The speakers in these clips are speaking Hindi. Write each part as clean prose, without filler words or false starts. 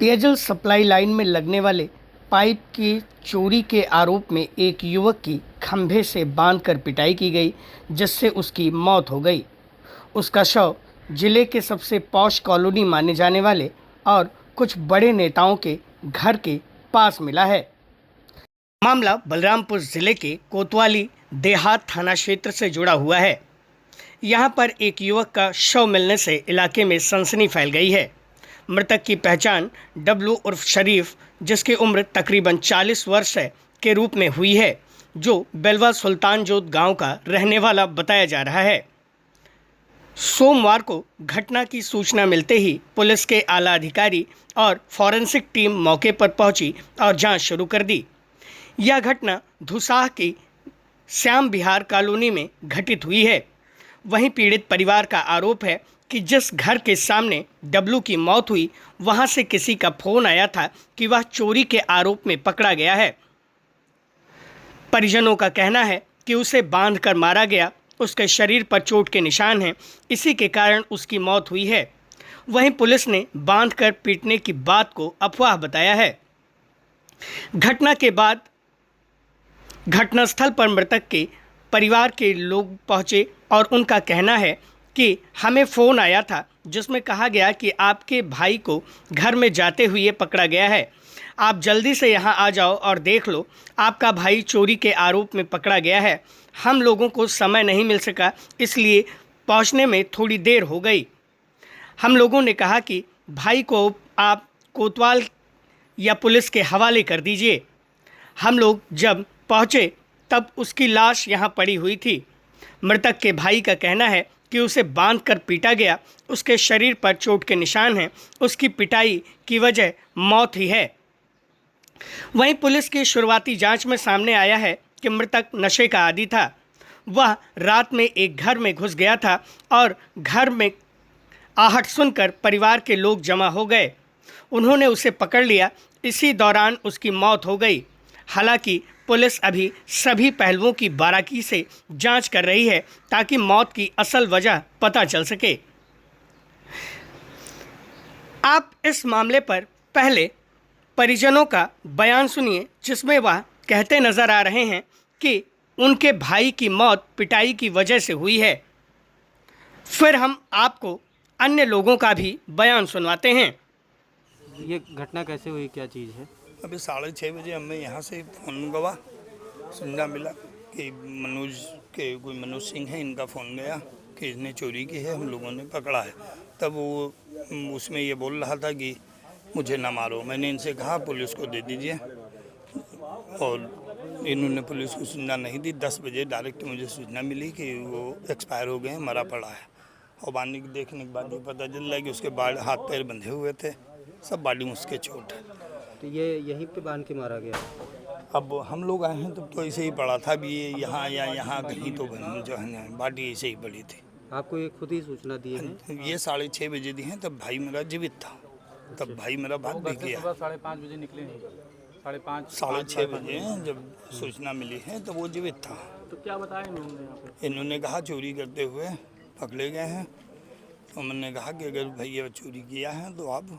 पेयजल सप्लाई लाइन में लगने वाले पाइप की चोरी के आरोप में एक युवक की खंभे से बांधकर पिटाई की गई, जिससे उसकी मौत हो गई। उसका शव जिले के सबसे पॉश कॉलोनी माने जाने वाले और कुछ बड़े नेताओं के घर के पास मिला है। मामला बलरामपुर जिले के कोतवाली देहात थाना क्षेत्र से जुड़ा हुआ है। यहां पर एक युवक का शव मिलने से इलाके में सनसनी फैल गई है। मृतक की पहचान डब्लू उर्फ शरीफ, जिसकी उम्र तकरीबन 40 वर्ष है, के रूप में हुई है, जो बेलवा सुल्तान जोत गांव का रहने वाला बताया जा रहा है। सोमवार को घटना की सूचना मिलते ही पुलिस के आला अधिकारी और फॉरेंसिक टीम मौके पर पहुंची और जांच शुरू कर दी। यह घटना धुसाह की श्याम विहार कॉलोनी में घटित हुई है। वहीं पीड़ित परिवार का आरोप है कि जिस घर के सामने डब्लू की मौत हुई, वहां से किसी का फोन आया था कि वह चोरी के आरोप में पकड़ा गया है। परिजनों का कहना है कि उसे बांधकर मारा गया, उसके शरीर पर चोट के निशान हैं, इसी के कारण उसकी मौत हुई है। वहीं पुलिस ने बांधकर पीटने की बात को अफवाह बताया है। घटना के बाद घटनास्थल पर मृतक के परिवार के लोग पहुंचे और उनका कहना है कि हमें फ़ोन आया था जिसमें कहा गया कि आपके भाई को घर में जाते हुए पकड़ा गया है, आप जल्दी से यहां आ जाओ और देख लो, आपका भाई चोरी के आरोप में पकड़ा गया है। हम लोगों को समय नहीं मिल सका, इसलिए पहुंचने में थोड़ी देर हो गई। हम लोगों ने कहा कि भाई को आप कोतवाल या पुलिस के हवाले कर दीजिए। हम लोग जब पहुँचे तब उसकी लाश यहाँ पड़ी हुई थी। मृतक के भाई का कहना है कि उसे बांधकर पीटा गया, उसके शरीर पर चोट के निशान हैं, उसकी पिटाई की वजह मौत ही है। वहीं पुलिस की शुरुआती जांच में सामने आया है कि मृतक नशे का आदी था। वह रात में एक घर में घुस गया था और घर में आहट सुनकर परिवार के लोग जमा हो गए। उन्होंने उसे पकड़ लिया, इसी दौरान उसकी मौत हो गई। हालांकि पुलिस अभी सभी पहलुओं की बारीकी से जांच कर रही है ताकि मौत की असल वजह पता चल सके। आप इस मामले पर पहले परिजनों का बयान सुनिए, जिसमें वह कहते नजर आ रहे हैं कि उनके भाई की मौत पिटाई की वजह से हुई है। फिर हम आपको अन्य लोगों का भी बयान सुनवाते हैं। ये घटना कैसे हुई, क्या चीज़ है? अभी 6:30 बजे हमें यहाँ से फ़ोन गवा सुनना मिला कि मनोज सिंह है, इनका फ़ोन गया कि इसने चोरी की है, हम लोगों ने पकड़ा है। तब वो उसमें ये बोल रहा था कि मुझे ना मारो। मैंने इनसे कहा पुलिस को दे दीजिए, और इन्होंने पुलिस को सूचना नहीं दी। 10 बजे डायरेक्ट मुझे सूचना मिली कि वो एक्सपायर हो गए हैं, मरा पड़ा है। और बांधने की देखने के बाद ये पता चल रहा है कि उसके हाथ पैर बंधे हुए थे, सब बॉडी में उसके चोट है। तो ये यहीं पे बांध के मारा गया? अब हम लोग आए हैं तब तो ऐसे ही पड़ा था, अभी ये यहाँ या यहाँ कहीं तो जो है बॉडी ऐसे ही पड़ी थी। आपको ये खुद ही सूचना दी है? ये 6:30 बजे दी हैं, तब भाई मेरा जीवित था। तब भाई मेरा भाग भी गया। 5:30 बजे निकले हैं, 6:30 बजे जब सूचना मिली है तब वो जीवित था। तो क्या बताया इन्होंने यहाँ पे? इन्होंने कहा चोरी करते हुए पकड़े गए हैं। तो मैंने कहा कि अगर भैया चोरी किया है तो आप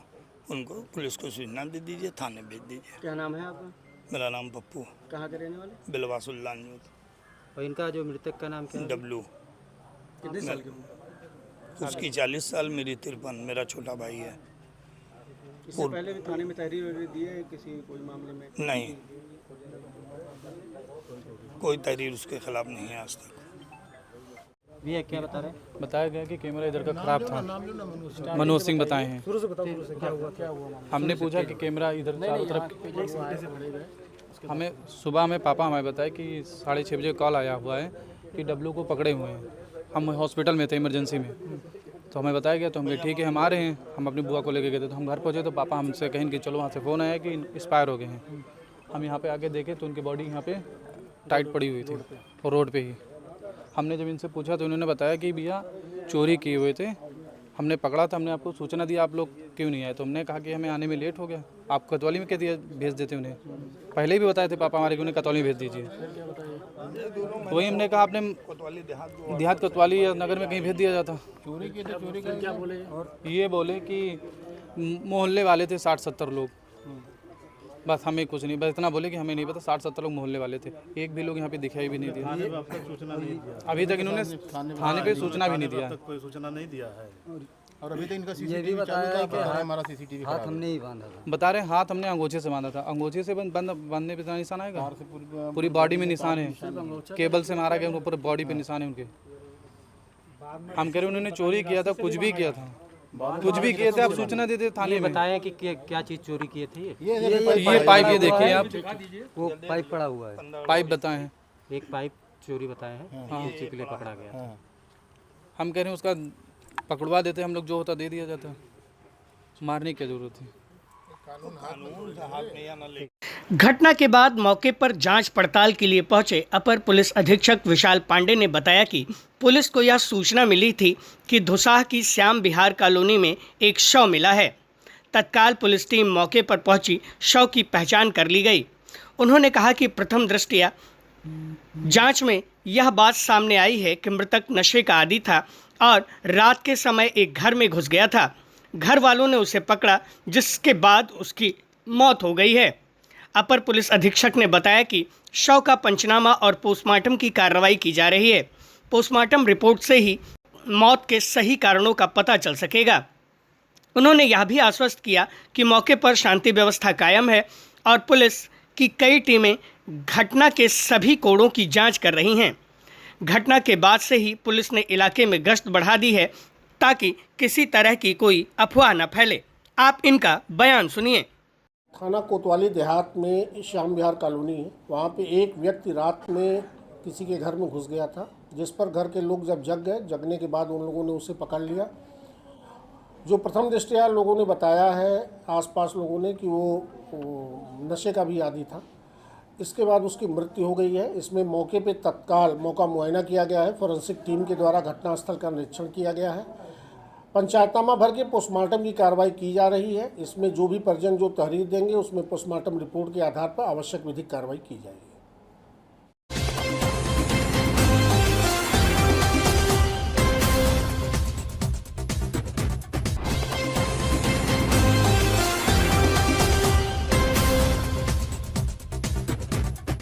उनको पुलिस को सूचना दे दीजिए, थाने भेज दीजिए। क्या नाम है आपका? मेरा नाम पप्पू, कहाँ के रहने वाले? बेलवा सुल्तान जोत। और इनका जो मृतक का नाम क्या है? डब्लू। कितने साल के होंगे? उसकी 40 साल, मेरी 53, मेरा छोटा भाई है। इससे पहले भी थाने में तहरीर वगैरह दी है किसी कोई मामले में? नहीं, कोई तहरीर उसके खिलाफ नहीं है आज तक। भैया क्या बता रहे हैं? बताया गया कि कैमरा इधर का खराब था। मनोज सिंह बताए हैं। शुरू से बताओ क्या हुआ? हमने पूछा कि कैमरा इधर चारों तरफ। हमें सुबह में पापा हमें बताया कि 6:30 बजे कॉल आया हुआ है कि डब्लू को पकड़े हुए हैं। हम हॉस्पिटल में थे, इमरजेंसी में, तो हमें बताया गया। तो हम ठीक है, हम आ रहे हैं। हम अपनी बुआ को लेके गए थे, तो हम घर पहुँचे तो पापा हमसे कहें कि चलो वहाँ से फ़ोन आया कि एक्सपायर हो गए हैं। हम यहाँ पे आके देखे तो उनकी बॉडी यहाँ पे टाइट पड़ी हुई थी और रोड पे ही। हमने जब इनसे पूछा तो उन्होंने बताया कि भैया चोरी किए हुए थे, हमने पकड़ा था, हमने आपको सूचना दी, आप लोग क्यों नहीं आए? तो हमने कहा कि हमें आने में लेट हो गया, आप कोतवाली में कह दिया भेज देते उन्हें। पहले भी बताए थे पापा हमारे कि उन्हें कोतवाली भेज दीजिए। तो वही हमने कहा आपने देहात कोतवाली या नगर में कहीं भेज दिया जाता। चोरी की तो चोरी का क्या बोले? ये बोले कि मोहल्ले वाले थे 60-70 लोग, बस हमें कुछ नहीं, बस इतना बोले कि हमें नहीं पता। 60-70 लोग मोहल्ले वाले थे, एक भी लोग यहाँ पे दिखाई भी नहीं दिया। अभी तक इन्होंने थाने पे सूचना भी नहीं दिया। कोई सूचना नहीं दिया है और अभी तक इनका ये भी सीसीटीवी बताया है कि हमारा सीसीटीवी हाथ हमने ही बांधा था। बता रहे हैं हाथ हमने अंगूठे से बांधा था, अंगूठे से बांधने पे निशान आएगा, पूरी बॉडी में निशान है, केबल से मारा गया, उनको पूरी बॉडी पे निशान है उनके। हम कह रहे उन्होंने चोरी किया था, कुछ भी किया था, कुछ भी किए थे, आप सूचना देते थाने में। बताया कि क्या चीज़ चोरी किए थे? ये पाइप ये देखिए आप, वो पाइप पड़ा हुआ है, पाइप बताए हैं, एक पाइप चोरी बताया है, हाँ। इसी के लिए पकड़ा गया था। हम कह रहे हैं उसका पकड़वा देते हम लोग, जो होता दे दिया जाता, मारने की जरूरत है। घटना के बाद मौके पर जांच पड़ताल के लिए पहुंचे अपर पुलिस अधीक्षक विशाल पांडे ने बताया कि पुलिस को यह सूचना मिली थी कि धुसाह की श्याम विहार कॉलोनी में एक शव मिला है। तत्काल पुलिस टीम मौके पर पहुंची, शव की पहचान कर ली गई। उन्होंने कहा कि प्रथम दृष्टया जांच में यह बात सामने आई है कि मृतक नशे का आदी था और रात के समय एक घर में घुस गया था। घर वालों ने उसे पकड़ा, जिसके बाद उसकी मौत हो गई है। अपर पुलिस अधीक्षक ने बताया कि शव का पंचनामा और पोस्टमार्टम की कार्रवाई की जा रही है। पोस्टमार्टम रिपोर्ट से ही मौत के सही कारणों का पता चल सकेगा। उन्होंने यह भी आश्वस्त किया कि मौके पर शांति व्यवस्था कायम है और पुलिस की कई टीमें घटना के सभी कोड़ों की जांच कर रही हैं। घटना के बाद से ही पुलिस ने इलाके में गश्त बढ़ा दी है ताकि किसी तरह की कोई अफवाह न फैले। आप इनका बयान सुनिए। थाना कोतवाली देहात में श्याम विहार कॉलोनी है, वहाँ पे एक व्यक्ति रात में किसी के घर में घुस गया था, जिस पर घर के लोग जब जग गए, जगने के बाद उन लोगों ने उसे पकड़ लिया। जो प्रथम दृष्टया लोगों ने बताया है, आसपास लोगों ने, कि वो नशे का भी आदी था। इसके बाद उसकी मृत्यु हो गई है। इसमें मौके पे तत्काल मौका मुआयना किया गया है, फोरेंसिक टीम के द्वारा घटनास्थल का निरीक्षण किया गया है, पंचायतनामा भर के पोस्टमार्टम की कार्रवाई की जा रही है। इसमें जो भी परिजन जो तहरीर देंगे, उसमें पोस्टमार्टम रिपोर्ट के आधार पर आवश्यक विधिक कार्रवाई की जाएगी।